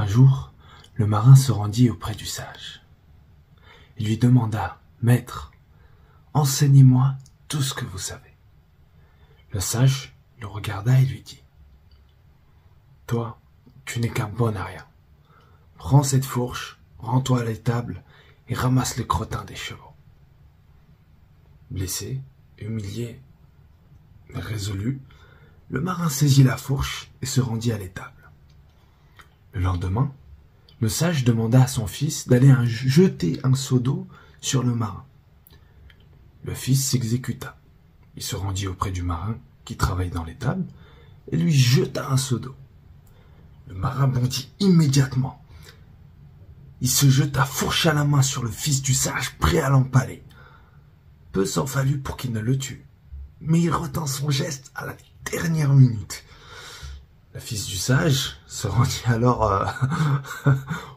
Un jour, le marin se rendit auprès du sage. Il lui demanda « Maître, enseignez-moi tout ce que vous savez. » Le sage le regarda et lui dit « Toi, tu n'es qu'un bon à rien. Prends cette fourche, rends-toi à l'étable et ramasse les crottins des chevaux. » Blessé, humilié, mais résolu, le marin saisit la fourche et se rendit à l'étable. Le lendemain, le sage demanda à son fils d'aller jeter un seau d'eau sur le marin. Le fils s'exécuta. Il se rendit auprès du marin qui travaillait dans l'étable et lui jeta un seau d'eau. Le marin bondit immédiatement. Il se jeta fourche à la main sur le fils du sage, prêt à l'empaler. Peu s'en fallut pour qu'il ne le tue, mais il retint son geste à la dernière minute. Le fils du sage se rendit alors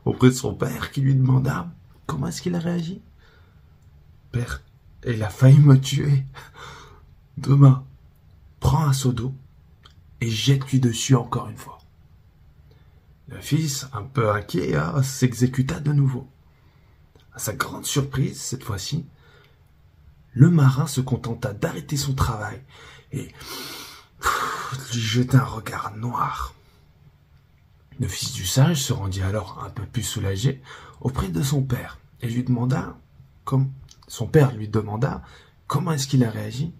auprès de son père qui lui demanda comment est-ce qu'il a réagi. « Père, il a failli me tuer. Demain, prends un seau d'eau et jette-lui dessus encore une fois. » Le fils, un peu inquiet, s'exécuta de nouveau. À sa grande surprise, cette fois-ci, le marin se contenta d'arrêter son travail et lui jeta un regard noir. Le fils du sage se rendit alors un peu plus soulagé auprès de son père et lui demanda, son père lui demanda comment est-ce qu'il a réagi.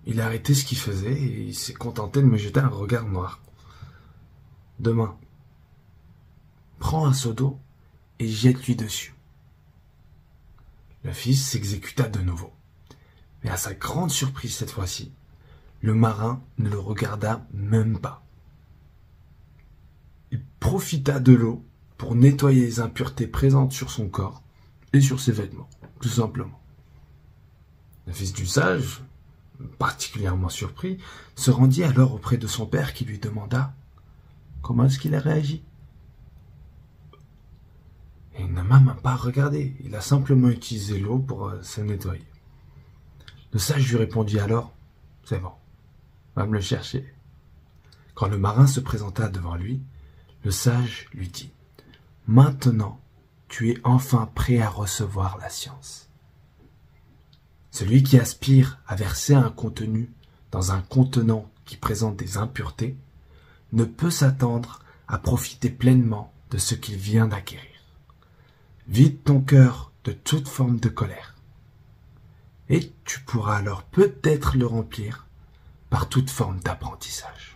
Il a arrêté ce qu'il faisait et il s'est contenté de me jeter un regard noir. Demain, prends un seau d'eau et jette-lui dessus. Le fils s'exécuta de nouveau. Mais à sa grande surprise cette fois-ci, le marin ne le regarda même pas. Il profita de l'eau pour nettoyer les impuretés présentes sur son corps et sur ses vêtements, tout simplement. Le fils du sage, particulièrement surpris, se rendit alors auprès de son père qui lui demanda comment est-ce qu'il a réagi. Et il n'a même pas regardé, il a simplement utilisé l'eau pour se nettoyer. Le sage lui répondit alors « C'est bon, va me le chercher. » Quand le marin se présenta devant lui, le sage lui dit « Maintenant, tu es enfin prêt à recevoir la science. Celui qui aspire à verser un contenu dans un contenant qui présente des impuretés ne peut s'attendre à profiter pleinement de ce qu'il vient d'acquérir. Vide ton cœur de toute forme de colère, et tu pourras alors peut-être le remplir par toute forme d'apprentissage. »